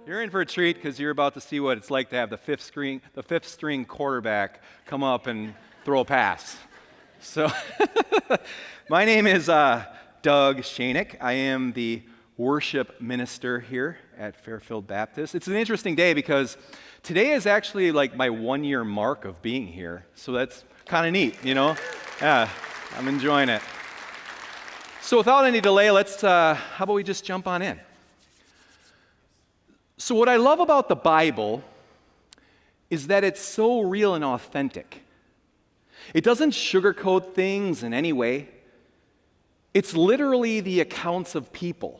You're in for a treat because you're about to see what it's like to have the fifth string quarterback come up and throw a pass. So, my name is Doug Schoeneck. I am the worship minister here at Fairfield Baptist. It's an interesting day because today is actually like my 1-year mark of being here. So that's kind of neat, you know? Yeah, I'm enjoying it. So without any delay, how about we just jump on in? So what I love about the Bible is that it's so real and authentic. It doesn't sugarcoat things in any way. It's literally the accounts of people,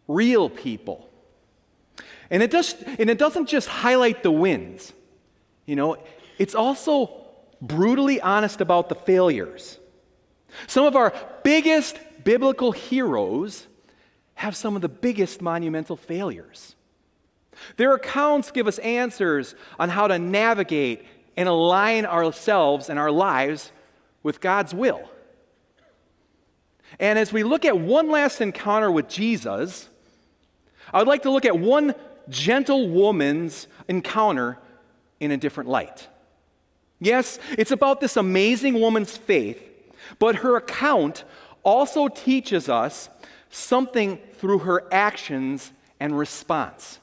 real people. And it doesn't just highlight the wins. You know, it's also brutally honest about the failures. Some of our biggest biblical heroes have some of the biggest monumental failures. Their accounts give us answers on how to navigate and align ourselves and our lives with God's will. And as we look at one last encounter with Jesus, I would like to look at one gentle woman's encounter in a different light. Yes, it's about this amazing woman's faith, but her account also teaches us something through her actions and response.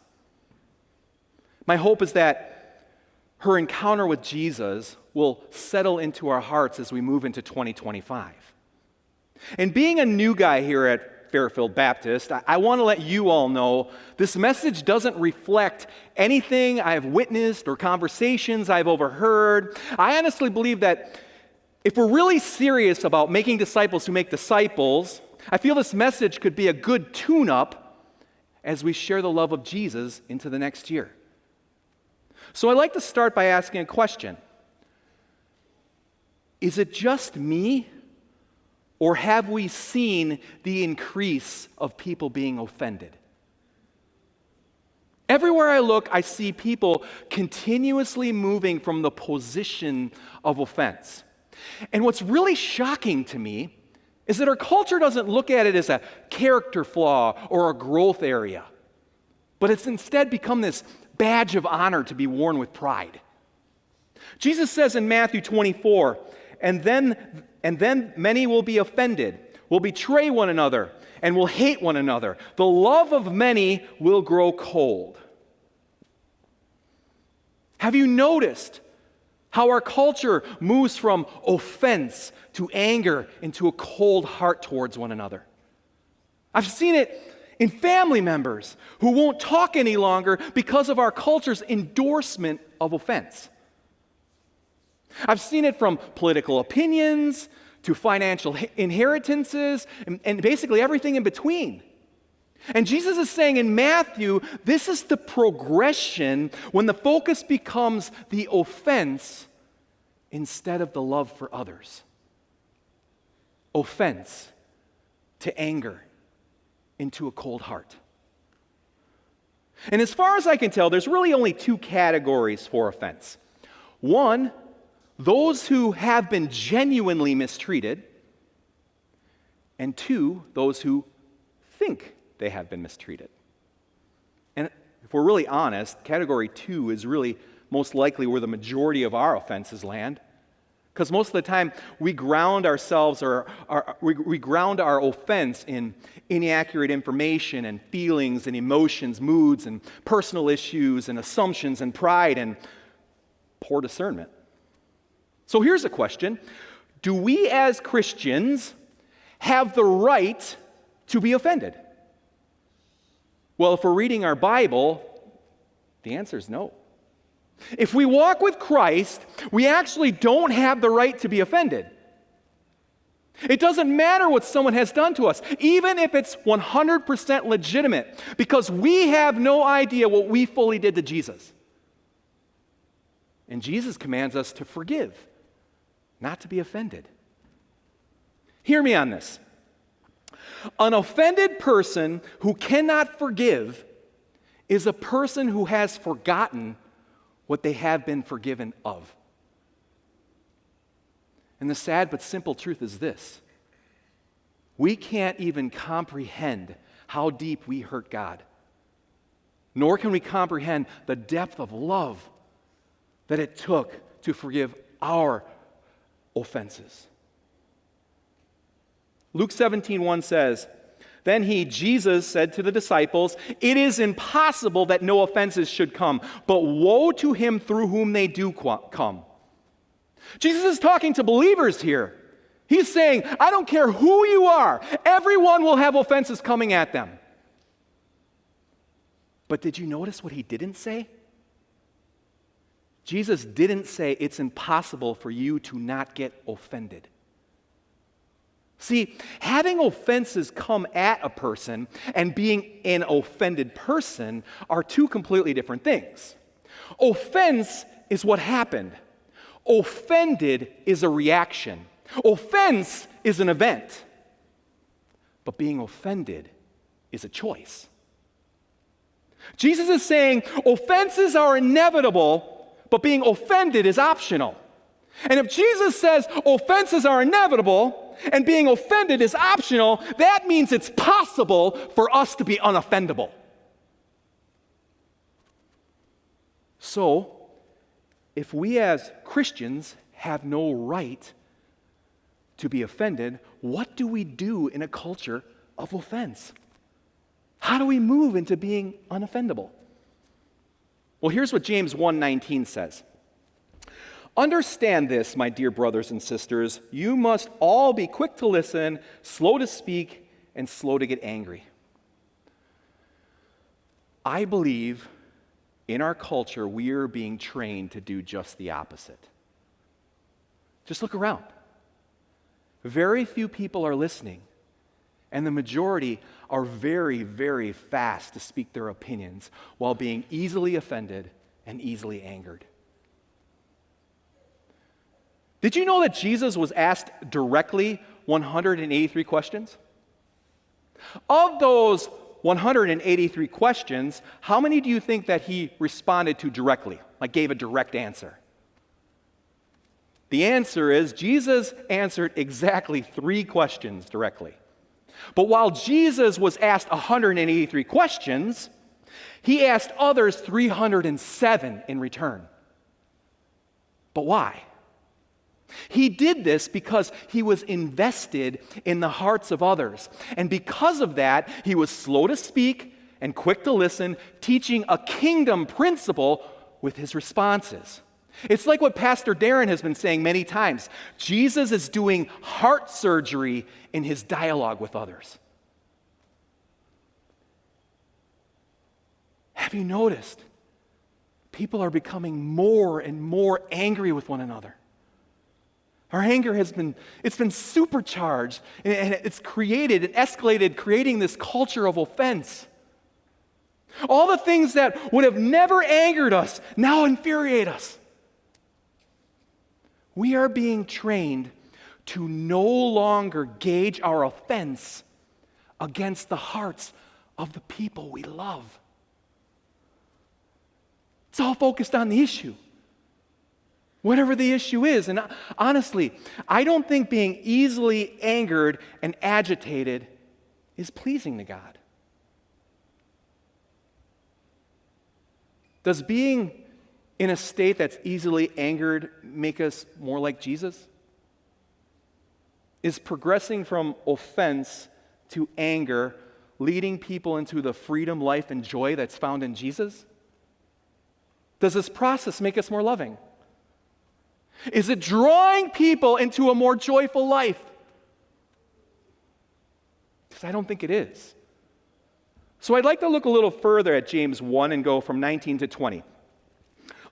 My hope is that her encounter with Jesus will settle into our hearts as we move into 2025. And being a new guy here at Fairfield Baptist, I want to let you all know this message doesn't reflect anything I've witnessed or conversations I've overheard. I honestly believe that if we're really serious about making disciples who make disciples, I feel this message could be a good tune-up as we share the love of Jesus into the next year. So I'd like to start by asking a question. Is it just me, or have we seen the increase of people being offended? Everywhere I look, I see people continuously moving from the position of offense. And what's really shocking to me is that our culture doesn't look at it as a character flaw or a growth area, but it's instead become this badge of honor to be worn with pride. Jesus says in Matthew 24, and then many will be offended, will betray one another, and will hate one another. The love of many will grow cold. Have you noticed how our culture moves from offense to anger into a cold heart towards one another? I've seen it in family members who won't talk any longer because of our culture's endorsement of offense. I've seen it from political opinions to financial inheritances and basically everything in between. And Jesus is saying in Matthew, this is the progression when the focus becomes the offense instead of the love for others. Offense to anger into a cold heart. And as far as I can tell, there's really only two categories for offense. One, those who have been genuinely mistreated, and two, those who think they have been mistreated. And if we're really honest, category 2 is really most likely where the majority of our offenses land. Because most of the time, we ground ourselves we ground our offense in inaccurate information and feelings and emotions, moods and personal issues and assumptions and pride and poor discernment. So here's a question. Do we as Christians have the right to be offended? Well, if we're reading our Bible, the answer is no. If we walk with Christ, we actually don't have the right to be offended. It doesn't matter what someone has done to us, even if it's 100% legitimate, because we have no idea what we fully did to Jesus. And Jesus commands us to forgive, not to be offended. Hear me on this. An offended person who cannot forgive is a person who has forgotten what they have been forgiven of. And the sad but simple truth is this: we can't even comprehend how deep we hurt God. nor can we comprehend the depth of love that it took to forgive our offenses. Luke 17:1 says, "Then he, Jesus, said to the disciples, 'It is impossible that no offenses should come, but woe to him through whom they do come.'" Jesus is talking to believers here. He's saying, I don't care who you are, everyone will have offenses coming at them. But did you notice what he didn't say? Jesus didn't say it's impossible for you to not get offended. See, having offenses come at a person and being an offended person are two completely different things. Offense is what happened. Offended is a reaction. Offense is an event. But being offended is a choice. Jesus is saying offenses are inevitable, but being offended is optional. And if Jesus says offenses are inevitable and being offended is optional, that means it's possible for us to be unoffendable. So, if we as Christians have no right to be offended, what do we do in a culture of offense? How do we move into being unoffendable? Well, here's what James 1:19 says. "Understand this, my dear brothers and sisters, you must all be quick to listen, slow to speak, and slow to get angry." I believe in our culture we are being trained to do just the opposite. Just look around. Very few people are listening, and the majority are very, very fast to speak their opinions while being easily offended and easily angered. Did you know that Jesus was asked directly 183 questions? Of those 183 questions, how many do you think that he responded to directly, like gave a direct answer? The answer is Jesus answered exactly 3 questions directly. But while Jesus was asked 183 questions, he asked others 307 in return. But why? He did this because he was invested in the hearts of others. And because of that, he was slow to speak and quick to listen, teaching a kingdom principle with his responses. It's like what Pastor Darren has been saying many times. Jesus is doing heart surgery in his dialogue with others. Have you noticed? People are becoming more and more angry with one another. Our anger it's been supercharged, and it's created and escalated, creating this culture of offense. All the things that would have never angered us now infuriate us. We are being trained to no longer gauge our offense against the hearts of the people we love. It's all focused on the issue. Whatever the issue is. And honestly, I don't think being easily angered and agitated is pleasing to God. Does being in a state that's easily angered make us more like Jesus? Is progressing from offense to anger leading people into the freedom, life, and joy that's found in Jesus? Does this process make us more loving? Is it drawing people into a more joyful life? Because I don't think it is. So I'd like to look a little further at James 1 and go from 19 to 20.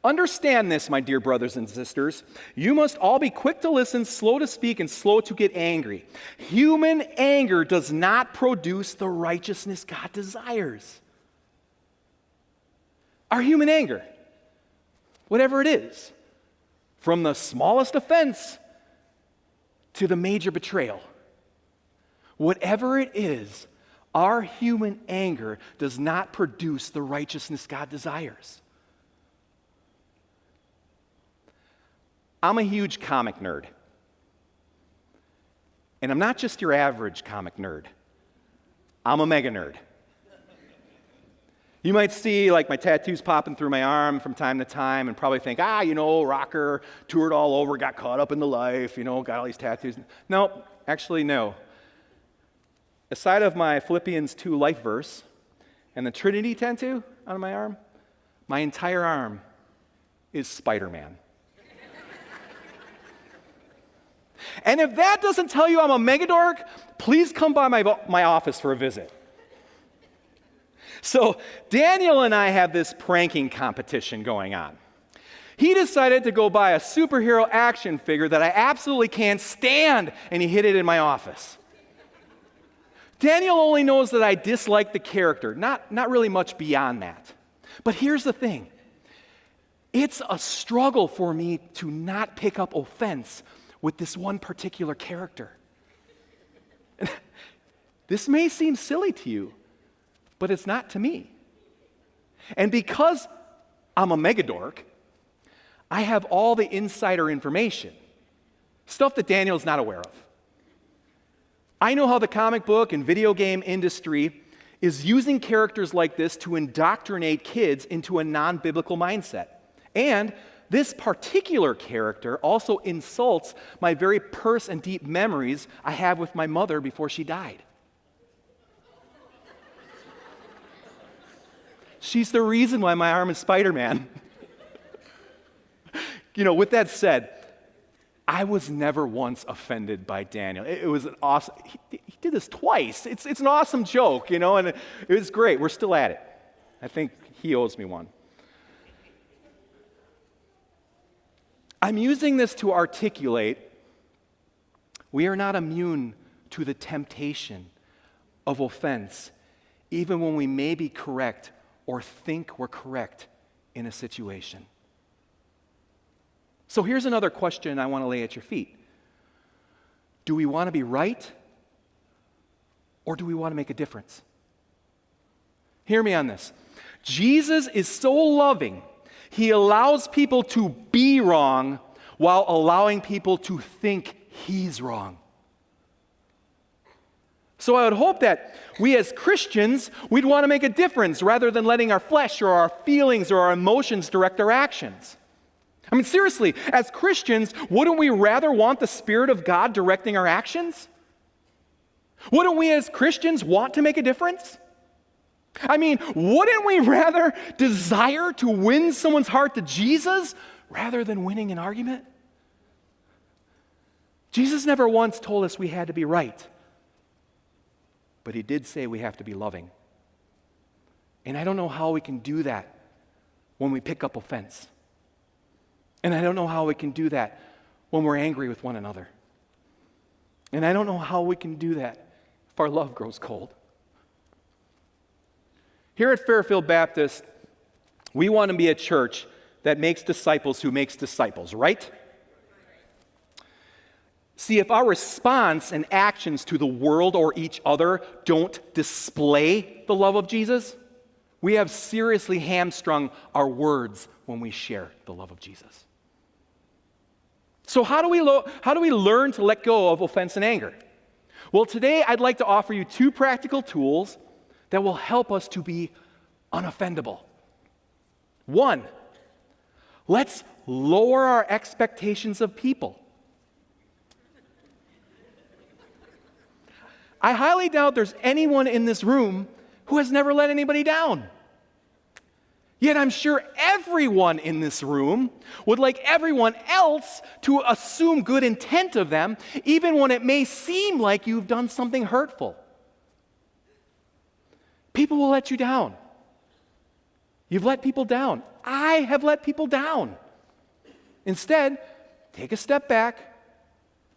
"Understand this, my dear brothers and sisters. You must all be quick to listen, slow to speak, and slow to get angry. Human anger does not produce the righteousness God desires." Our human anger, whatever it is, from the smallest offense to the major betrayal, whatever it is, our human anger does not produce the righteousness God desires. I'm a huge comic nerd. And I'm not just your average comic nerd. I'm a mega nerd. You might see like my tattoos popping through my arm from time to time and probably think, rocker, toured all over, got caught up in the life, got all these tattoos. No, actually no. Aside of my Philippians 2 life verse and the Trinity tattoo on my arm, my entire arm is Spider-Man. And if that doesn't tell you I'm a megadork, please come by my office for a visit. So Daniel and I have this pranking competition going on. He decided to go buy a superhero action figure that I absolutely can't stand, and he hid it in my office. Daniel only knows that I dislike the character, not really much beyond that. But here's the thing. It's a struggle for me to not pick up offense with this one particular character. This may seem silly to you, but it's not to me. And because I'm a megadork, I have all the insider information, stuff that Daniel's not aware of. I know how the comic book and video game industry is using characters like this to indoctrinate kids into a non-biblical mindset. And this particular character also insults my very purse and deep memories I have with my mother before she died. She's the reason why my arm is Spider-Man. With that said, I was never once offended by Daniel. It was an awesome, he did this twice. It's an awesome joke, and it was great. We're still at it. I think he owes me one. I'm using this to articulate we are not immune to the temptation of offense, even when we may be correct or think we're correct in a situation. So here's another question I want to lay at your feet. Do we want to be right, or do we want to make a difference? Hear me on this. Jesus is so loving, he allows people to be wrong while allowing people to think he's wrong. So I would hope that we as Christians, we'd want to make a difference rather than letting our flesh or our feelings or our emotions direct our actions. I mean, seriously, as Christians, wouldn't we rather want the Spirit of God directing our actions? Wouldn't we as Christians want to make a difference? I mean, wouldn't we rather desire to win someone's heart to Jesus rather than winning an argument? Jesus never once told us we had to be right, but he did say we have to be loving. And I don't know how we can do that when we pick up offense. And I don't know how we can do that when we're angry with one another. And I don't know how we can do that if our love grows cold. Here at Fairfield Baptist, we want to be a church that makes disciples who makes disciples, right? See, if our response and actions to the world or each other don't display the love of Jesus, we have seriously hamstrung our words when we share the love of Jesus. So how do we learn to let go of offense and anger? Well, today I'd like to offer you two practical tools that will help us to be unoffendable. One, let's lower our expectations of people. I highly doubt there's anyone in this room who has never let anybody down. Yet I'm sure everyone in this room would like everyone else to assume good intent of them, even when it may seem like you've done something hurtful. People will let you down. You've let people down. I have let people down. Instead, take a step back,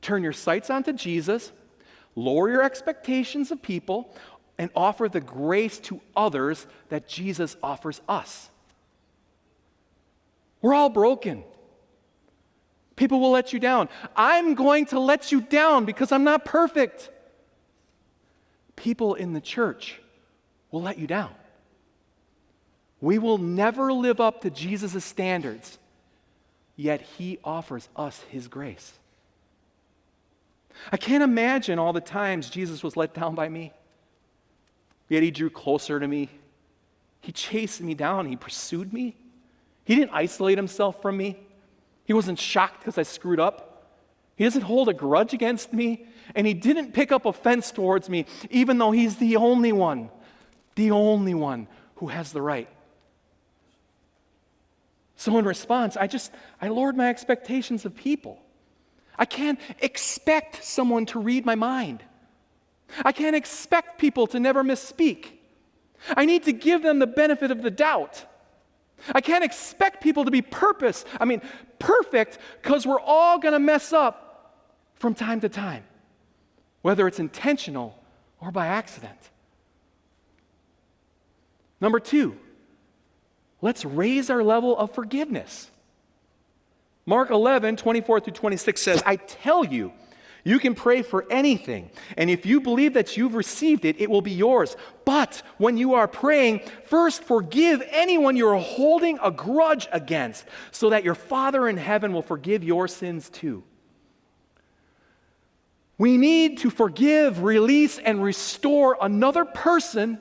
turn your sights onto Jesus, lower your expectations of people, and offer the grace to others that Jesus offers us. We're all broken. People will let you down. I'm going to let you down because I'm not perfect. People in the church will let you down. We will never live up to Jesus' standards, yet he offers us his grace. I can't imagine all the times Jesus was let down by me, yet he drew closer to me. He chased me down. He pursued me. He didn't isolate himself from me. He wasn't shocked because I screwed up. He doesn't hold a grudge against me. And he didn't pick up offense towards me, even though he's the only one who has the right. So in response, I lowered my expectations of people. I can't expect someone to read my mind. I can't expect people to never misspeak. I need to give them the benefit of the doubt. I can't expect people to be perfect, because we're all going to mess up from time to time, whether it's intentional or by accident. Number 2, let's raise our level of forgiveness. Mark 11:24-26 says, I tell you, you can pray for anything, and if you believe that you've received it, it will be yours. But when you are praying, first forgive anyone you're holding a grudge against, so that your Father in heaven will forgive your sins too. We need to forgive, release, and restore another person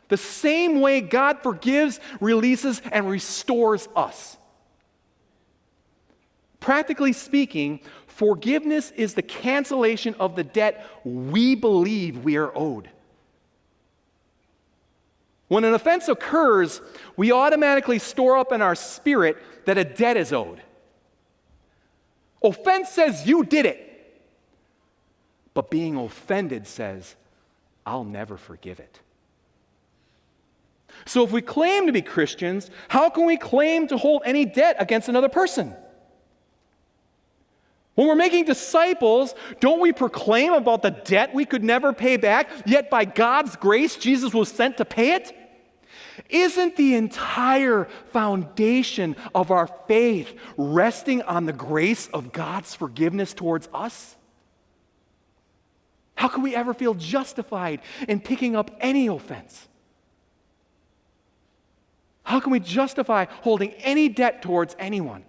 the same way God forgives, releases, and restores us. Practically speaking, forgiveness is the cancellation of the debt we believe we are owed. When an offense occurs, we automatically store up in our spirit that a debt is owed. Offense says you did it, but being offended says, I'll never forgive it. So if we claim to be Christians, how can we claim to hold any debt against another person? When we're making disciples, don't we proclaim about the debt we could never pay back, yet by God's grace, Jesus was sent to pay it? Isn't the entire foundation of our faith resting on the grace of God's forgiveness towards us? How can we ever feel justified in picking up any offense? How can we justify holding any debt towards anyone?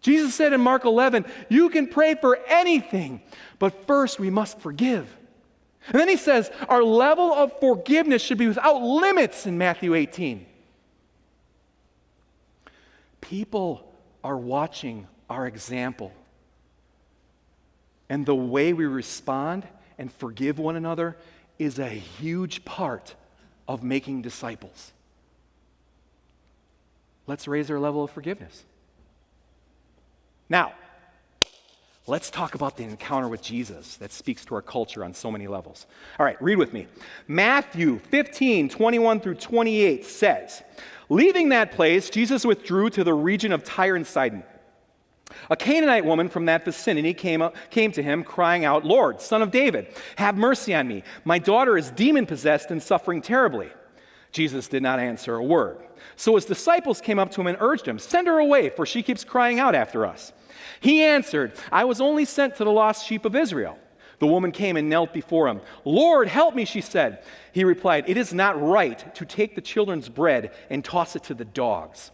Jesus said in Mark 11, you can pray for anything, but first we must forgive. And then he says, our level of forgiveness should be without limits in Matthew 18. People are watching our example. And the way we respond and forgive one another is a huge part of making disciples. Let's raise our level of forgiveness. Now, let's talk about the encounter with Jesus that speaks to our culture on so many levels. All right, read with me. Matthew 15:21-28 says, leaving that place, Jesus withdrew to the region of Tyre and Sidon. A Canaanite woman from that vicinity came to him, crying out, Lord, Son of David, have mercy on me. My daughter is demon-possessed and suffering terribly. Jesus did not answer a word. So his disciples came up to him and urged him, send her away, for she keeps crying out after us. He answered, I was only sent to the lost sheep of Israel. The woman came and knelt before him. Lord, help me, she said. He replied, it is not right to take the children's bread and toss it to the dogs.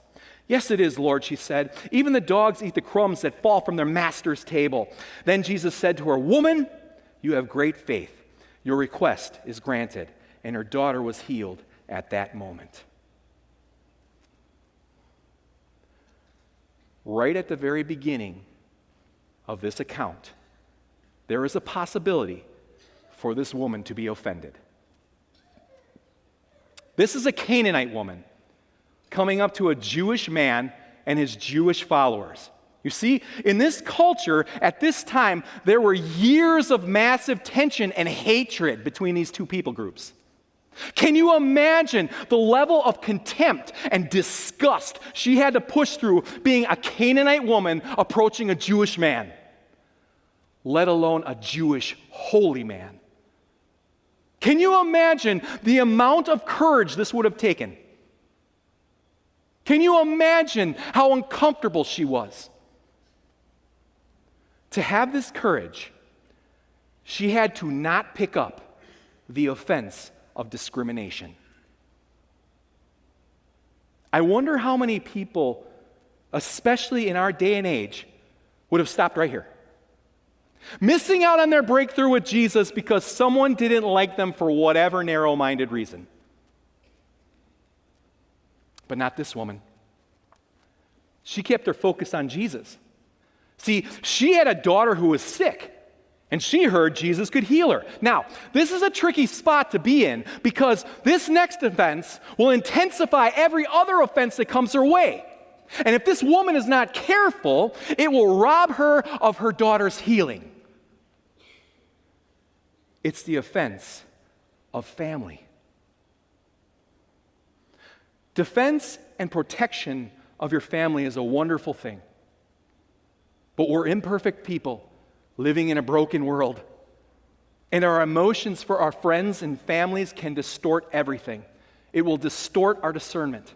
Yes, it is, Lord, she said. Even the dogs eat the crumbs that fall from their master's table. Then Jesus said to her, woman, you have great faith. Your request is granted. And her daughter was healed at that moment. Right at the very beginning of this account, there is a possibility for this woman to be offended. This is a Canaanite woman coming up to a Jewish man and his Jewish followers. You see, in this culture, at this time, there were years of massive tension and hatred between these two people groups. Can you imagine the level of contempt and disgust she had to push through being a Canaanite woman approaching a Jewish man, let alone a Jewish holy man? Can you imagine the amount of courage this would have taken? Can you imagine how uncomfortable she was? To have this courage, she had to not pick up the offense of discrimination. I wonder how many people, especially in our day and age, would have stopped right here. Missing out on their breakthrough with Jesus because someone didn't like them for whatever narrow-minded reason. But not this woman. She kept her focus on Jesus. See, she had a daughter who was sick, and she heard Jesus could heal her. Now, this is a tricky spot to be in because this next offense will intensify every other offense that comes her way. And if this woman is not careful, it will rob her of her daughter's healing. It's the offense of family. Defense and protection of your family is a wonderful thing. But we're imperfect people living in a broken world. And our emotions for our friends and families can distort everything. It will distort our discernment.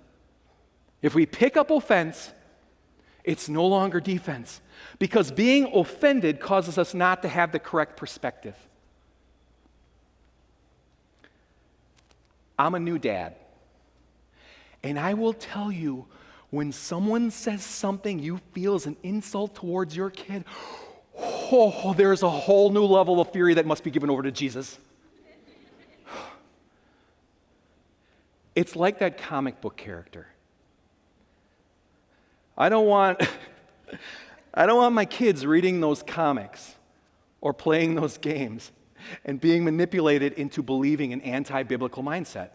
If we pick up offense, it's no longer defense. Because being offended causes us not to have the correct perspective. I'm a new dad. And I will tell you, when someone says something you feel is an insult towards your kid, there's a whole new level of fury that must be given over to Jesus. It's like that comic book character. I don't want my kids reading those comics or playing those games and being manipulated into believing an anti-biblical mindset.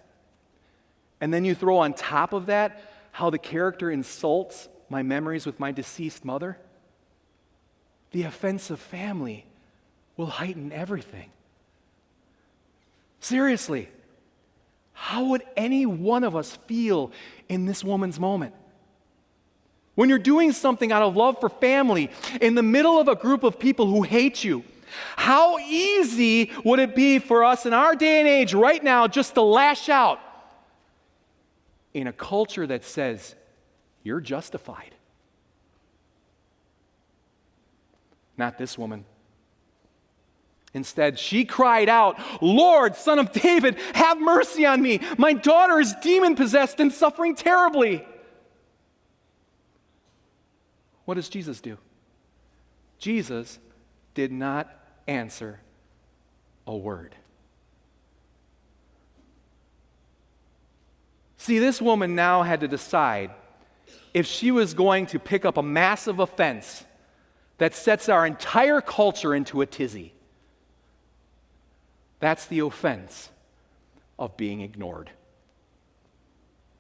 And then you throw on top of that how the character insults my memories with my deceased mother. The offense of family will heighten everything. Seriously, how would any one of us feel in this woman's moment? When you're doing something out of love for family in the middle of a group of people who hate you, how easy would it be for us in our day and age right now just to lash out in a culture that says, you're justified? Not this woman. Instead, she cried out, "Lord, Son of David, have mercy on me. My daughter is demon-possessed and suffering terribly." What does Jesus do? Jesus did not answer a word. See, this woman now had to decide if she was going to pick up a massive offense that sets our entire culture into a tizzy. That's the offense of being ignored.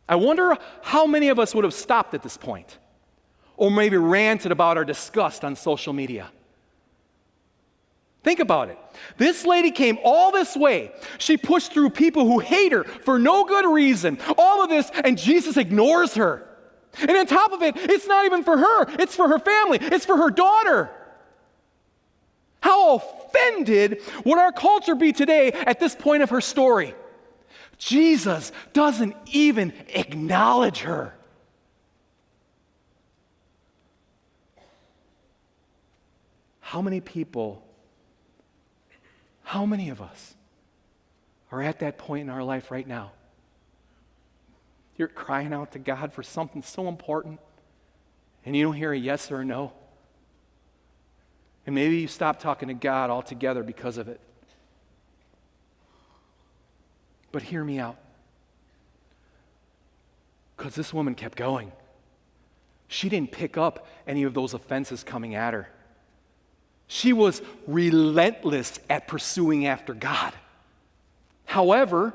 I wonder how many of us would have stopped at this point, or maybe ranted about our disgust on social media. Think about it. This lady came all this way. She pushed through people who hate her for no good reason. All of this, and Jesus ignores her. And on top of it, it's not even for her. It's for her family. It's for her daughter. How offended would our culture be today at this point of her story? Jesus doesn't even acknowledge her. How many of us are at that point in our life right now? You're crying out to God for something so important, and you don't hear a yes or a no. And maybe you stop talking to God altogether because of it. But hear me out. Because this woman kept going. She didn't pick up any of those offenses coming at her. She was relentless at pursuing after God. However,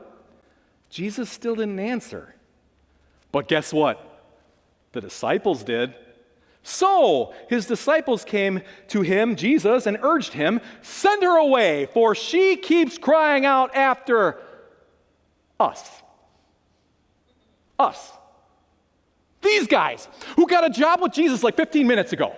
Jesus still didn't answer. But guess what? The disciples did. So his disciples came to him, Jesus, and urged him, "Send her away, for she keeps crying out after us." Us. These guys who got a job with Jesus like 15 minutes ago.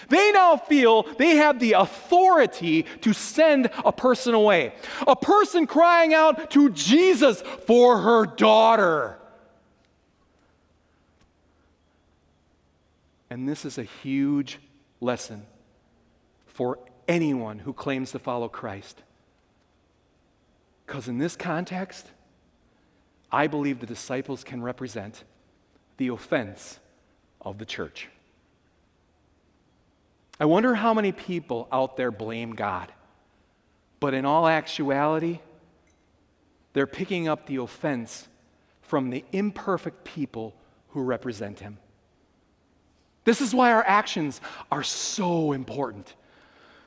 They now feel they have the authority to send a person away. A person crying out to Jesus for her daughter. And this is a huge lesson for anyone who claims to follow Christ. Because in this context, I believe the disciples can represent the offense of the church. I wonder how many people out there blame God, but in all actuality, they're picking up the offense from the imperfect people who represent him. This is why our actions are so important.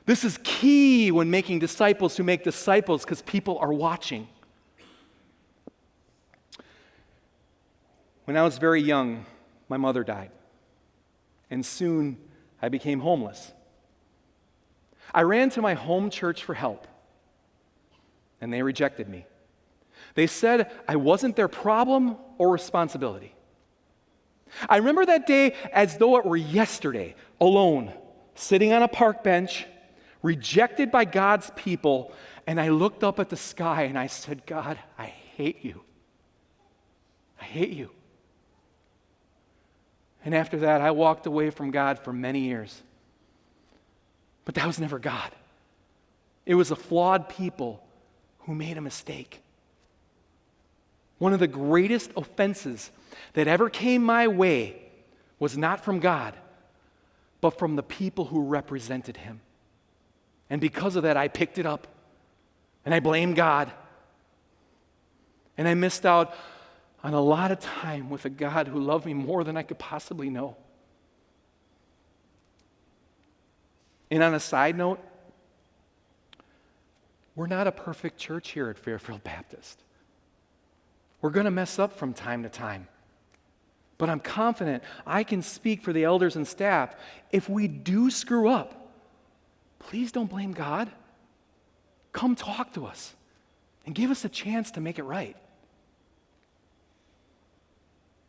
This is key when making disciples who make disciples, because people are watching. When I was very young, my mother died, and soon I became homeless. I ran to my home church for help, and they rejected me. They said I wasn't their problem or responsibility. I remember that day as though it were yesterday, alone, sitting on a park bench, rejected by God's people, and I looked up at the sky and I said, God, I hate you. I hate you. And after that, I walked away from God for many years. But that was never God. It was a flawed people who made a mistake. One of the greatest offenses that ever came my way was not from God, but from the people who represented him. And because of that, I picked it up, and I blamed God. And I missed out on a lot of time with a God who loved me more than I could possibly know. And on a side note, we're not a perfect church here at Fairfield Baptist. We're going to mess up from time to time. But I'm confident I can speak for the elders and staff. If we do screw up, please don't blame God. Come talk to us and give us a chance to make it right.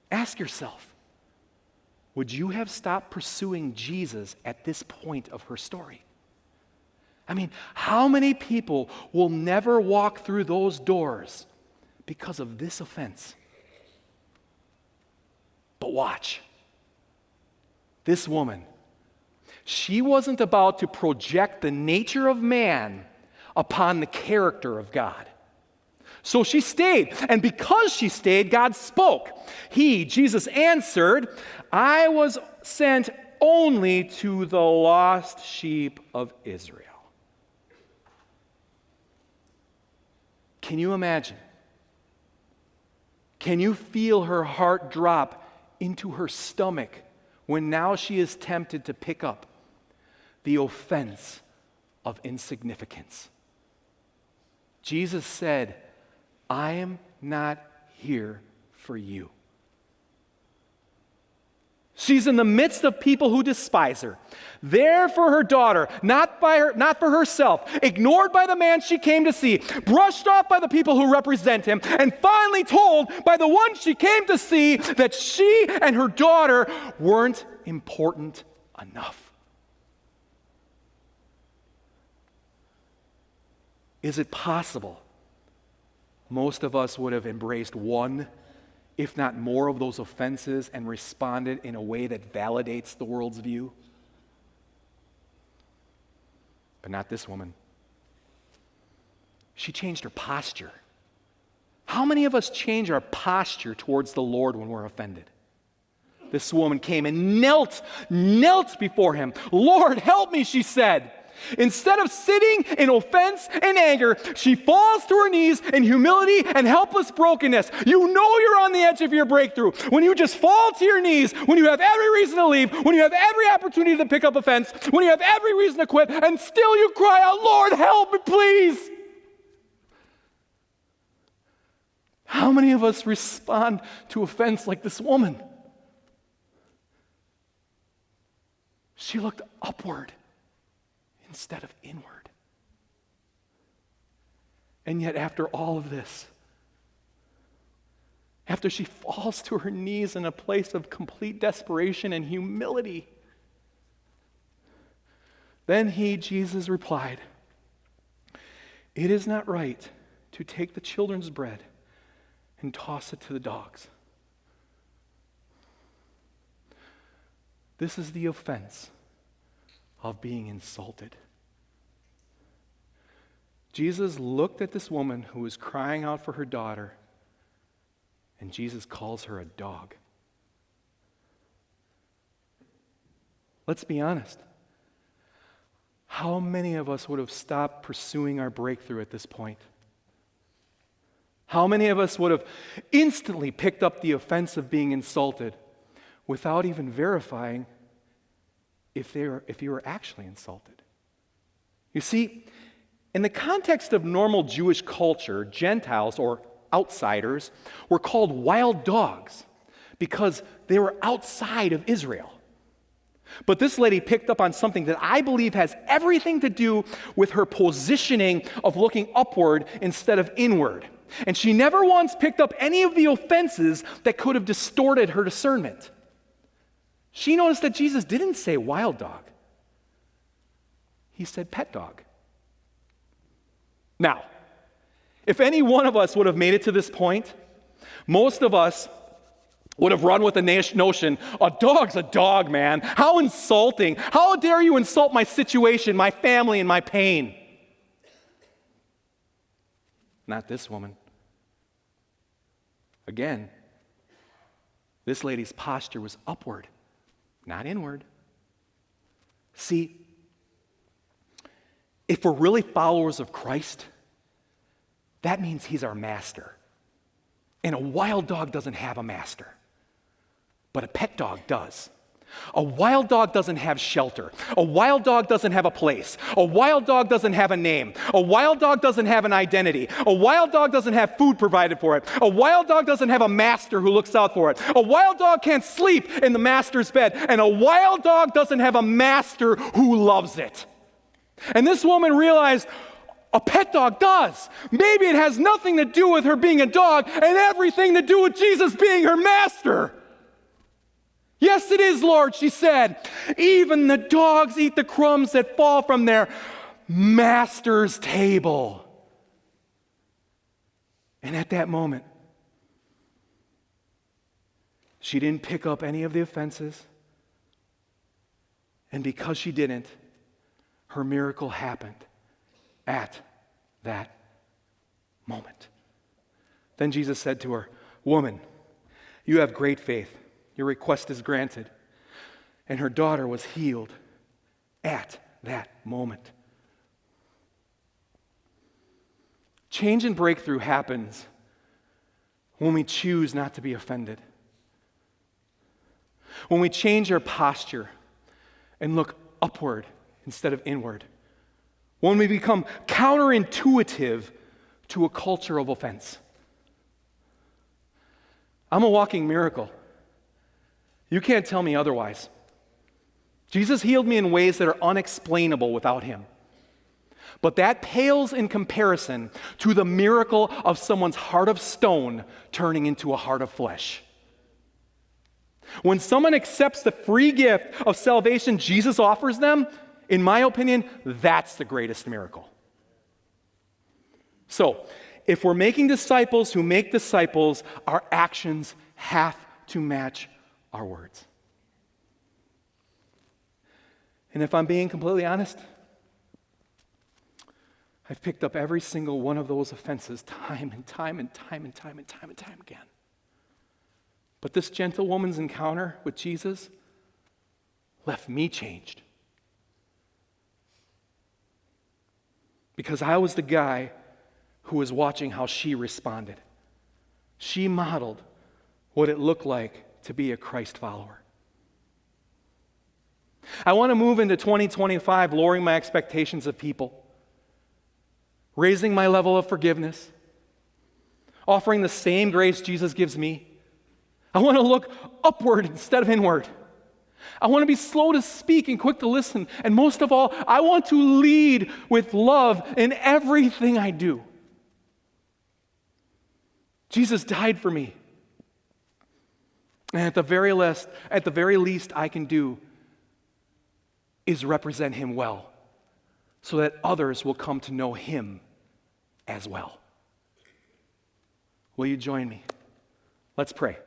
Ask yourself, would you have stopped pursuing Jesus at this point of her story? I mean, how many people will never walk through those doors because of this offense? But watch. This woman, she wasn't about to project the nature of man upon the character of God. So she stayed, and because she stayed, God spoke. Jesus answered, I was sent only to the lost sheep of Israel. Can you imagine? Can you feel her heart drop into her stomach when now she is tempted to pick up the offense of insignificance? Jesus said, I am not here for you. She's in the midst of people who despise her, there for her daughter, not for herself, ignored by the man she came to see, brushed off by the people who represent him, and finally told by the one she came to see that she and her daughter weren't important enough. Is it possible most of us would have embraced one, if not more, of those offenses and responded in a way that validates the world's view? But not this woman. She changed her posture. How many of us change our posture towards the Lord when we're offended? This woman came and knelt before him. Lord, help me, she said. Instead of sitting in offense and anger, she falls to her knees in humility and helpless brokenness. You know you're on the edge of your breakthrough when you just fall to your knees, when you have every reason to leave, when you have every opportunity to pick up offense, when you have every reason to quit, and still you cry out, Lord, help me, please. How many of us respond to offense like this woman? She looked upward instead of inward. And yet after all of this, after she falls to her knees in a place of complete desperation and humility, then Jesus replied, it is not right to take the children's bread and toss it to the dogs. This is the offense of being insulted. Jesus looked at this woman who was crying out for her daughter, and Jesus calls her a dog. Let's be honest. How many of us would have stopped pursuing our breakthrough at this point? How many of us would have instantly picked up the offense of being insulted without even verifying if you were actually insulted? You see, in the context of normal Jewish culture, Gentiles or outsiders were called wild dogs because they were outside of Israel. But this lady picked up on something that I believe has everything to do with her positioning of looking upward instead of inward. And she never once picked up any of the offenses that could have distorted her discernment. She noticed that Jesus didn't say wild dog. He said pet dog. Now, if any one of us would have made it to this point, most of us would have run with the notion, a dog's a dog, man. How insulting. How dare you insult my situation, my family, and my pain? Not this woman. Again, this lady's posture was upward, not inward. See, if we're really followers of Christ, that means he's our master. And a wild dog doesn't have a master, but a pet dog does. A wild dog doesn't have shelter. A wild dog doesn't have a place. A wild dog doesn't have a name. A wild dog doesn't have an identity. A wild dog doesn't have food provided for it. A wild dog doesn't have a master who looks out for it. A wild dog can't sleep in the master's bed. And a wild dog doesn't have a master who loves it. And this woman realized a pet dog does. Maybe it has nothing to do with her being a dog and everything to do with Jesus being her master. Yes, it is, Lord, she said. Even the dogs eat the crumbs that fall from their master's table. And at that moment, she didn't pick up any of the offenses. And because she didn't, her miracle happened at that moment. Then Jesus said to her, "Woman, you have great faith. Your request is granted." And her daughter was healed at that moment. Change and breakthrough happens when we choose not to be offended. When we change our posture and look upward instead of inward. When we become counterintuitive to a culture of offense. I'm a walking miracle. You can't tell me otherwise. Jesus healed me in ways that are unexplainable without him. But that pales in comparison to the miracle of someone's heart of stone turning into a heart of flesh. When someone accepts the free gift of salvation Jesus offers them, in my opinion, that's the greatest miracle. So, if we're making disciples who make disciples, our actions have to match our words. And if I'm being completely honest, I've picked up every single one of those offenses time and time again. But this gentle woman's encounter with Jesus left me changed. Because I was the guy who was watching how she responded. She modeled what it looked like to be a Christ follower. I want to move into 2025 lowering my expectations of people, raising my level of forgiveness, offering the same grace Jesus gives me. I want to look upward instead of inward. I want to be slow to speak and quick to listen. And most of all, I want to lead with love in everything I do. Jesus died for me. And at the very least I can do is represent him well so that others will come to know him as well. Will you join me? Let's pray.